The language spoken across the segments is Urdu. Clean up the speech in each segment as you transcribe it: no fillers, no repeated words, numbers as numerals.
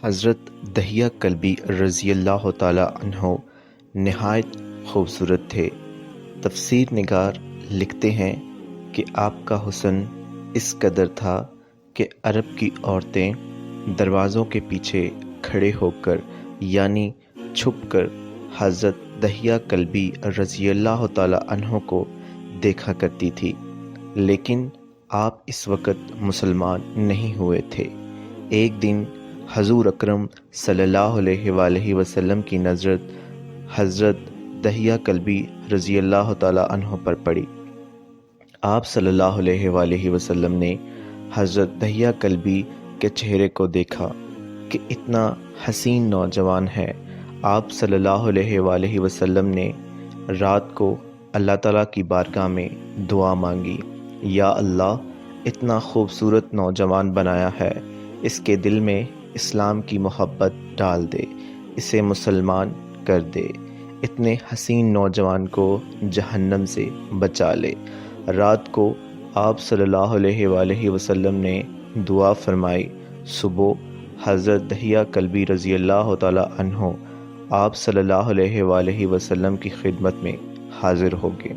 حضرت دہیہ کلبی رضی اللہ تعالیٰ عنہ نہایت خوبصورت تھے۔ تفسیر نگار لکھتے ہیں کہ آپ کا حسن اس قدر تھا کہ عرب کی عورتیں دروازوں کے پیچھے کھڑے ہو کر یعنی چھپ کر حضرت دہیہ کلبی رضی اللہ تعالیٰ عنہ کو دیکھا کرتی تھی، لیکن آپ اس وقت مسلمان نہیں ہوئے تھے۔ ایک دن حضور اکرم صلی اللہ علیہ وآلہ وسلم کی نظر حضرت دہیہ کلبی رضی اللہ تعالیٰ عنہ پر پڑی۔ آپ صلی اللہ علیہ وآلہ وسلم نے حضرت دہیہ کلبی کے چہرے کو دیکھا کہ اتنا حسین نوجوان ہے۔ آپ صلی اللہ علیہ وآلہ وسلم نے رات کو اللہ تعالیٰ کی بارگاہ میں دعا مانگی، یا اللہ اتنا خوبصورت نوجوان بنایا ہے، اس کے دل میں اسلام کی محبت ڈال دے، اسے مسلمان کر دے، اتنے حسین نوجوان کو جہنم سے بچا لے۔ رات کو آپ صلی اللہ علیہ وآلہ وسلم نے دعا فرمائی۔ صبح حضرت دہیہ کلبی رضی اللہ تعالیٰ عنہ آپ صلی اللہ علیہ وآلہ وسلم کی خدمت میں حاضر ہو گئے۔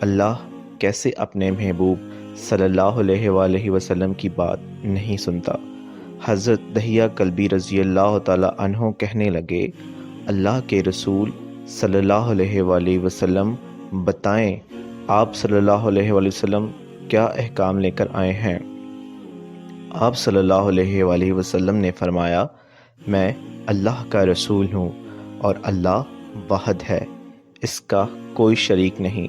اللہ کیسے اپنے محبوب صلی اللہ علیہ وآلہ وسلم کی بات نہیں سنتا۔ حضرت دہیہ کلبی رضی اللہ تعالیٰ عنہ کہنے لگے، اللہ کے رسول صلی اللہ علیہ وآلہ وسلم بتائیں، آپ صلی اللہ علیہ وآلہ وسلم کیا احکام لے کر آئے ہیں؟ آپ صلی اللہ علیہ وآلہ وسلم نے فرمایا، میں اللہ کا رسول ہوں اور اللہ واحد ہے، اس کا کوئی شریک نہیں۔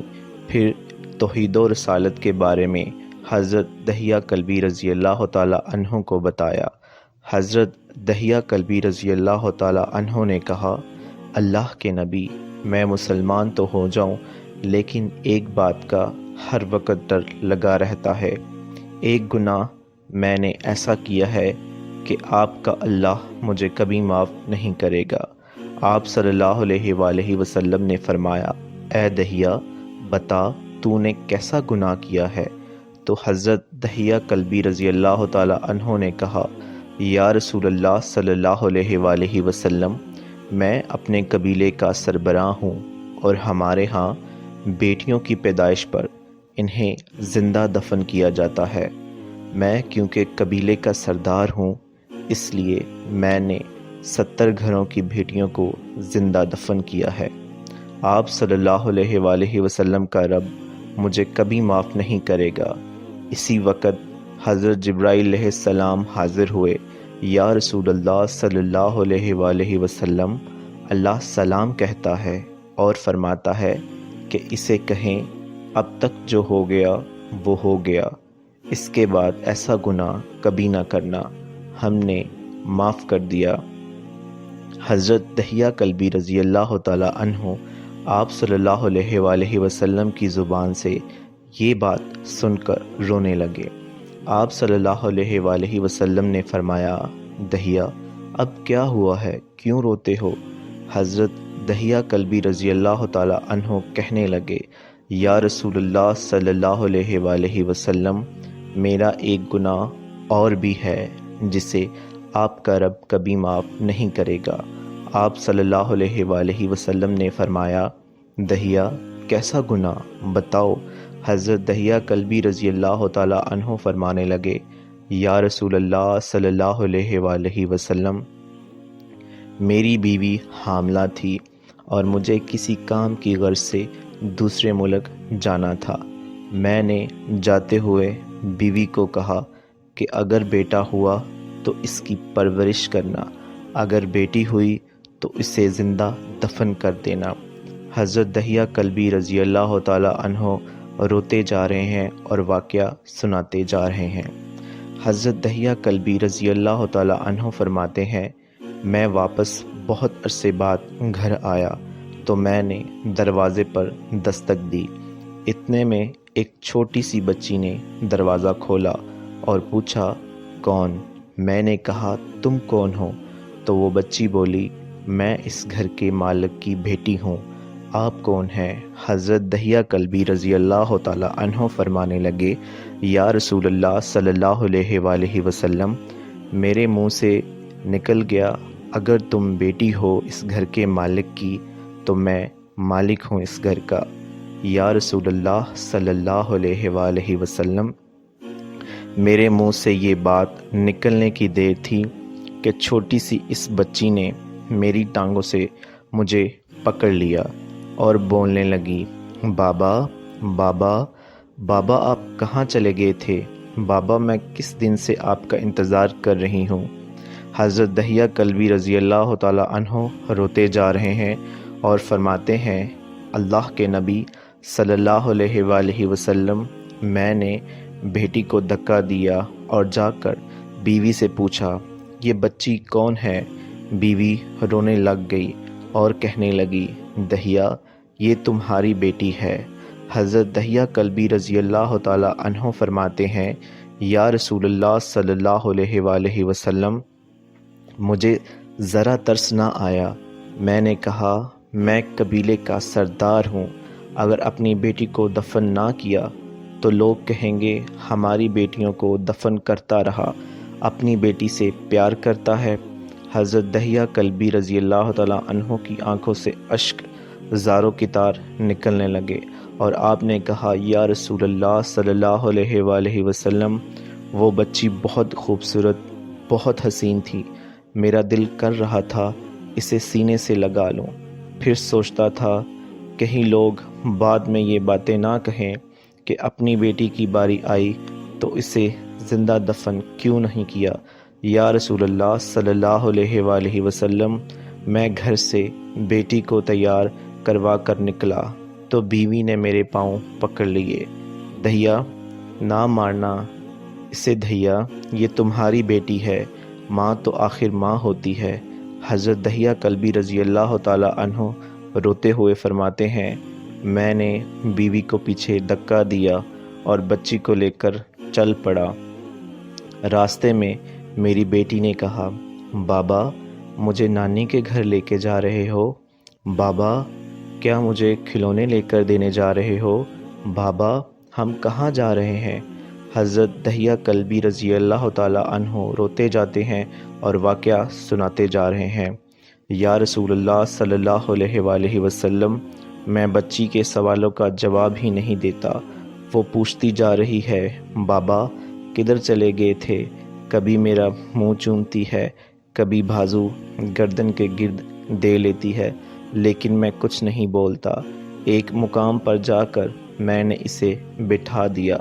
پھر توحید و رسالت کے بارے میں حضرت دہیہ کلبی رضی اللہ تعالیٰ عنہ کو بتایا۔ حضرت دہیہ کلبی رضی اللہ تعالیٰ عنہ نے کہا، اللہ کے نبی، میں مسلمان تو ہو جاؤں، لیکن ایک بات کا ہر وقت ڈر لگا رہتا ہے۔ ایک گناہ میں نے ایسا کیا ہے کہ آپ کا اللہ مجھے کبھی معاف نہیں کرے گا۔ آپ صلی اللہ علیہ وآلہ وسلم نے فرمایا، اے دہیہ بتا تو نے کیسا گناہ کیا ہے؟ تو حضرت دہیہ کلبی رضی اللہ تعالیٰ عنہ نے کہا، یا رسول اللہ صلی اللہ علیہ وآلہ وسلم، میں اپنے قبیلے کا سربراہ ہوں اور ہمارے ہاں بیٹیوں کی پیدائش پر انہیں زندہ دفن کیا جاتا ہے۔ میں کیونکہ قبیلے کا سردار ہوں، اس لیے میں نے 70 گھروں کی بیٹیوں کو زندہ دفن کیا ہے۔ آپ صلی اللہ علیہ وآلہ وسلم کا رب مجھے کبھی معاف نہیں کرے گا۔ اسی وقت حضرت جبرائیل علیہ السلام حاضر ہوئے، یا رسول اللہ صلی اللہ علیہ وآلہ وسلم، اللہ سلام کہتا ہے اور فرماتا ہے کہ اسے کہیں اب تک جو ہو گیا وہ ہو گیا، اس کے بعد ایسا گناہ کبھی نہ کرنا، ہم نے معاف کر دیا۔ حضرت دہیہ کلبی رضی اللہ تعالیٰ عنہ آپ صلی اللہ علیہ وآلہ وسلم کی زبان سے یہ بات سن کر رونے لگے۔ آپ صلی اللہ علیہ وآلہ وسلم نے فرمایا، دہیہ اب کیا ہوا ہے، کیوں روتے ہو؟ حضرت دہیہ کلبی رضی اللہ تعالیٰ عنہ کہنے لگے، یا رسول اللہ صلی اللہ علیہ وآلہ وسلم، میرا ایک گناہ اور بھی ہے جسے آپ کا رب کبھی معاف نہیں کرے گا۔ آپ صلی اللہ علیہ وآلہ وسلم نے فرمایا، دہیہ کیسا گناہ بتاؤ؟ حضرت دہیہ کلبی رضی اللہ تعالیٰ عنہ فرمانے لگے، یا رسول اللہ صلی اللہ علیہ وآلہ وسلم، میری بیوی حاملہ تھی اور مجھے کسی کام کی غرض سے دوسرے ملک جانا تھا۔ میں نے جاتے ہوئے بیوی کو کہا کہ اگر بیٹا ہوا تو اس کی پرورش کرنا، اگر بیٹی ہوئی تو اسے زندہ دفن کر دینا۔ حضرت دہیہ کلبی رضی اللہ تعالیٰ عنہ روتے جا رہے ہیں اور واقعہ سناتے جا رہے ہیں۔ حضرت دہیہ کلبی رضی اللہ تعالیٰ عنہ فرماتے ہیں، میں واپس بہت عرصے بعد گھر آیا تو میں نے دروازے پر دستک دی۔ اتنے میں ایک چھوٹی سی بچی نے دروازہ کھولا اور پوچھا، کون؟ میں نے کہا، تم کون ہو؟ تو وہ بچی بولی، میں اس گھر کے مالک کی بیٹی ہوں۔ آپ کون ہیں؟ حضرت دہیہ کلبی رضی اللہ تعالیٰ عنہ فرمانے لگے، یا رسول اللہ صلی اللہ علیہ وآلہ وسلم، میرے منہ سے نکل گیا، اگر تم بیٹی ہو اس گھر کے مالک کی تو میں مالک ہوں اس گھر کا۔ یا رسول اللہ صلی اللہ علیہ وآلہ وسلم، میرے منہ سے یہ بات نکلنے کی دیر تھی کہ چھوٹی سی اس بچی نے میری ٹانگوں سے مجھے پکڑ لیا اور بولنے لگی، بابا بابا بابا، آپ کہاں چلے گئے تھے؟ بابا، میں کس دن سے آپ کا انتظار کر رہی ہوں۔ حضرت دحیہ کلبی رضی اللہ تعالیٰ عنہ روتے جا رہے ہیں اور فرماتے ہیں، اللہ کے نبی صلی اللہ علیہ وآلہ وسلم، میں نے بیٹی کو دھکا دیا اور جا کر بیوی سے پوچھا، یہ بچی کون ہے؟ بیوی رونے لگ گئی اور کہنے لگی، دحیہ، یہ تمہاری بیٹی ہے۔ حضرت دحیہ کلبی رضی اللہ تعالیٰ عنہ فرماتے ہیں، یا رسول اللہ صلی اللہ علیہ وآلہ وسلم، مجھے ذرا ترس نہ آیا۔ میں نے کہا، میں قبیلے کا سردار ہوں، اگر اپنی بیٹی کو دفن نہ کیا تو لوگ کہیں گے ہماری بیٹیوں کو دفن کرتا رہا، اپنی بیٹی سے پیار کرتا ہے۔ حضرت دحیہ کلبی رضی اللہ تعالیٰ عنہ کی آنکھوں سے اشک زاروں کی طار نکلنے لگے اور آپ نے کہا، یا رسول اللہ صلی اللہ علیہ وآلہ وسلم، وہ بچی بہت خوبصورت، بہت حسین تھی، میرا دل کر رہا تھا اسے سینے سے لگا لوں۔ پھر سوچتا تھا کہیں لوگ بعد میں یہ باتیں نہ کہیں کہ اپنی بیٹی کی باری آئی تو اسے زندہ دفن کیوں نہیں کیا۔ یا رسول اللہ صلی اللہ علیہ وآلہ وسلم، میں گھر سے بیٹی کو تیار کروا کر نکلا تو بیوی نے میرے پاؤں پکڑ لیے، دحیہ نہ مارنا اسے، دحیہ یہ تمہاری بیٹی ہے، ماں تو آخر ماں ہوتی ہے۔ حضرت دحیہ کلبی رضی اللہ تعالیٰ عنہ روتے ہوئے فرماتے ہیں، میں نے بیوی کو پیچھے دھکا دیا اور بچی کو لے کر چل پڑا۔ راستے میں میری بیٹی نے کہا، بابا، مجھے نانی کے گھر لے کے جا رہے ہو؟ بابا، کیا مجھے کھلونے لے کر دینے جا رہے ہو؟ بابا، ہم کہاں جا رہے ہیں؟ حضرت دحیہ کلبی رضی اللہ تعالیٰ عنہ روتے جاتے ہیں اور واقعہ سناتے جا رہے ہیں، یا رسول اللہ صلی اللہ علیہ وآلہ وسلم، میں بچی کے سوالوں کا جواب ہی نہیں دیتا، وہ پوچھتی جا رہی ہے، بابا کدھر چلے گئے تھے؟ کبھی میرا منہ چومتی ہے، کبھی بازو گردن کے گرد دے لیتی ہے، لیکن میں کچھ نہیں بولتا۔ ایک مقام پر جا کر میں نے اسے بٹھا دیا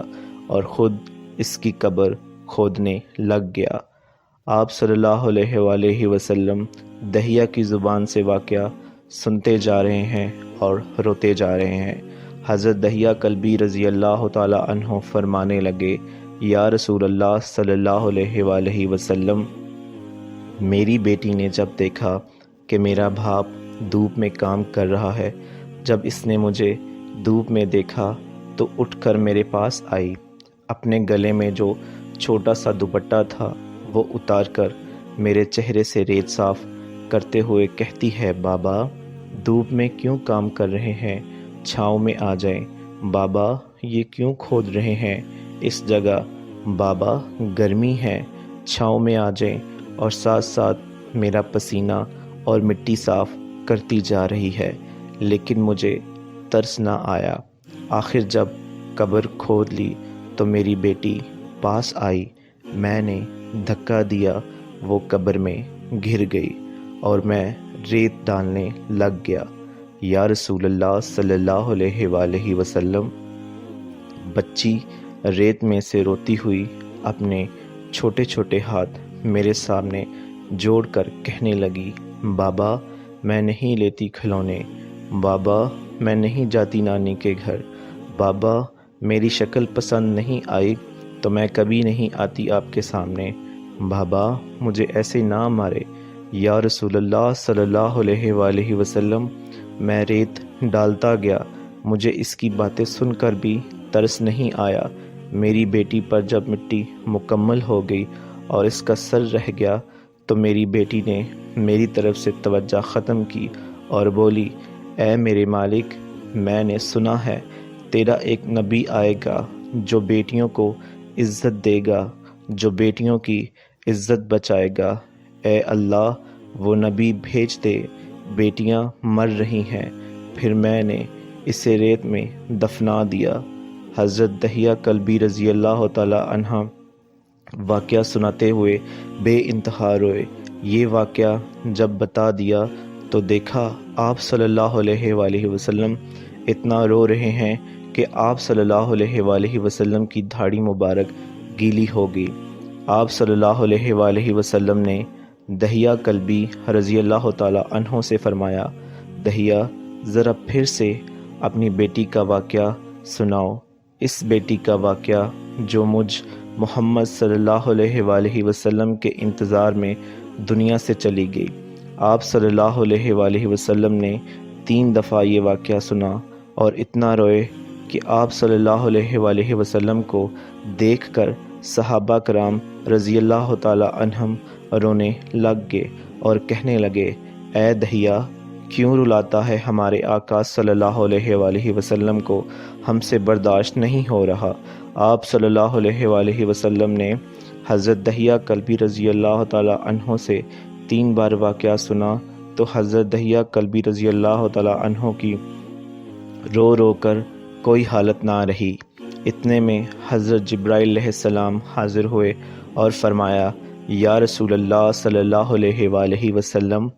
اور خود اس کی قبر کھودنے لگ گیا۔ آپ صلی اللہ علیہ وآلہ وسلم دحیہ کی زبان سے واقعہ سنتے جا رہے ہیں اور روتے جا رہے ہیں۔ حضرت دحیہ کلبی رضی اللہ تعالیٰ عنہ فرمانے لگے، یا رسول اللہ صلی اللہ علیہ وآلہ وسلم، میری بیٹی نے جب دیکھا کہ میرا باپ دھوپ میں کام کر رہا ہے، جب اس نے مجھے دھوپ میں دیکھا تو اٹھ کر میرے پاس آئی، اپنے گلے میں جو چھوٹا سا دوپٹہ تھا وہ اتار کر میرے چہرے سے ریت صاف کرتے ہوئے کہتی ہے، بابا دھوپ میں کیوں کام کر رہے ہیں؟ چھاؤں میں آ جائیں۔ بابا یہ کیوں کھود رہے ہیں اس جگہ؟ بابا گرمی ہے، چھاؤں میں آ جائیں۔ اور ساتھ ساتھ میرا پسینہ اور مٹی صاف کرتی جا رہی ہے، لیکن مجھے ترس نہ آیا۔ آخر جب قبر کھود لی تو میری بیٹی پاس آئی، میں نے دھکا دیا، وہ قبر میں گر گئی اور میں ریت ڈالنے لگ گیا۔ یا رسول اللہ صلی اللہ علیہ وآلہ وسلم، بچی ریت میں سے روتی ہوئی اپنے چھوٹے چھوٹے ہاتھ میرے سامنے جوڑ کر کہنے لگی، بابا میں نہیں لیتی کھلونے، بابا میں نہیں جاتی نانی کے گھر، بابا میری شکل پسند نہیں آئی تو میں کبھی نہیں آتی آپ کے سامنے، بابا مجھے ایسے نہ مارے۔ یا رسول اللہ صلی اللہ علیہ وآلہ وسلم، میں ریت ڈالتا گیا، مجھے اس کی باتیں سن کر بھی ترس نہیں آیا۔ میری بیٹی پر جب مٹی مکمل ہو گئی اور اس کا سر رہ گیا تو میری بیٹی نے میری طرف سے توجہ ختم کی اور بولی، اے میرے مالک، میں نے سنا ہے تیرا ایک نبی آئے گا جو بیٹیوں کو عزت دے گا، جو بیٹیوں کی عزت بچائے گا۔ اے اللہ وہ نبی بھیج دے، بیٹیاں مر رہی ہیں۔ پھر میں نے اسے ریت میں دفنا دیا۔ حضرت دہیہ کلبی رضی اللہ تعالی عنہ واقعہ سناتے ہوئے بے انتہا روئے۔ یہ واقعہ جب بتا دیا تو دیکھا آپ صلی اللہ علیہ وآلہ وسلم اتنا رو رہے ہیں کہ آپ صلی اللہ علیہ وآلہ وسلم کی دھاڑی مبارک گیلی ہو گئی۔ آپ صلی اللہ علیہ وآلہ وسلم نے دہیہ کلبی رضی اللہ تعالی عنہ سے فرمایا، دہیہ ذرا پھر سے اپنی بیٹی کا واقعہ سناؤ، اس بیٹی کا واقعہ جو مجھ محمد صلی اللہ علیہ وآلہ وسلم کے انتظار میں دنیا سے چلی گئی۔ آپ صلی اللہ علیہ وآلہ وسلم نے 3 دفعہ یہ واقعہ سنا اور اتنا روئے کہ آپ صلی اللہ علیہ وآلہ وسلم کو دیکھ کر صحابہ کرام رضی اللہ تعالی عنہم رونے لگ گئے اور کہنے لگے، اے دہیہ کیوں رلاتا ہے ہمارے آقا صلی اللہ علیہ وآلہ وسلم کو، ہم سے برداشت نہیں ہو رہا۔ آپ صلی اللہ علیہ وآلہ وسلم نے حضرت دہیہ کلبی رضی اللہ تعالی عنہ سے 3 بار واقعہ سنا تو حضرت دہیہ کلبی رضی اللہ تعالی عنہ کی رو رو کر کوئی حالت نہ رہی۔ اتنے میں حضرت جبرائیل علیہ السلام حاضر ہوئے اور فرمایا، یا رسول اللہ صلی اللہ علیہ وآلہ وسلم،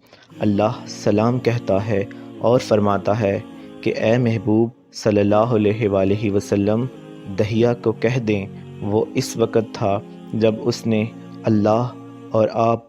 اللہ سلام کہتا ہے اور فرماتا ہے کہ اے محبوب صلی اللہ علیہ وآلہ وسلم دہیہ کو کہہ دیں وہ اس وقت تھا جب اس نے اللہ اور آپ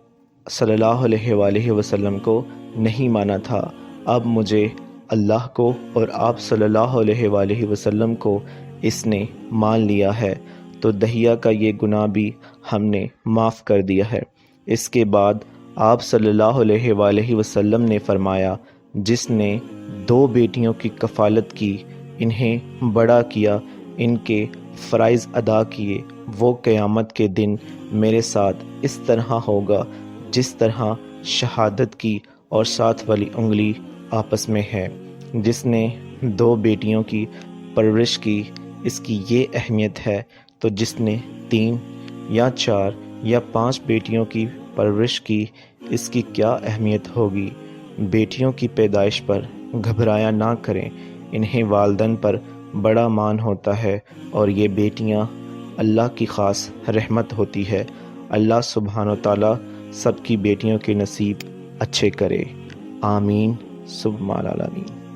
صلی اللہ علیہ وآلہ وسلم کو نہیں مانا تھا، اب مجھے اللہ کو اور آپ صلی اللہ علیہ وآلہ وسلم کو اس نے مان لیا ہے تو دہیہ کا یہ گناہ بھی ہم نے معاف کر دیا ہے۔ اس کے بعد آپ صلی اللہ علیہ وآلہ وسلم نے فرمایا، جس نے 2 بیٹیوں کی کفالت کی، انہیں بڑا کیا، ان کے فرائض ادا کیے، وہ قیامت کے دن میرے ساتھ اس طرح ہوگا جس طرح شہادت کی اور ساتھ والی انگلی آپس میں ہے۔ جس نے 2 بیٹیوں کی پرورش کی، اس کی یہ اہمیت ہے، تو جس نے 3 یا 4 یا 5 بیٹیوں کی پرورش کی، اس کی کیا اہمیت ہوگی۔ بیٹیوں کی پیدائش پر گھبرایا نہ کریں، انہیں والدین پر بڑا مان ہوتا ہے اور یہ بیٹیاں اللہ کی خاص رحمت ہوتی ہے۔ اللہ سبحانہ و تعالیٰ سب کی بیٹیوں کے نصیب اچھے کرے، آمین ثم العالمین۔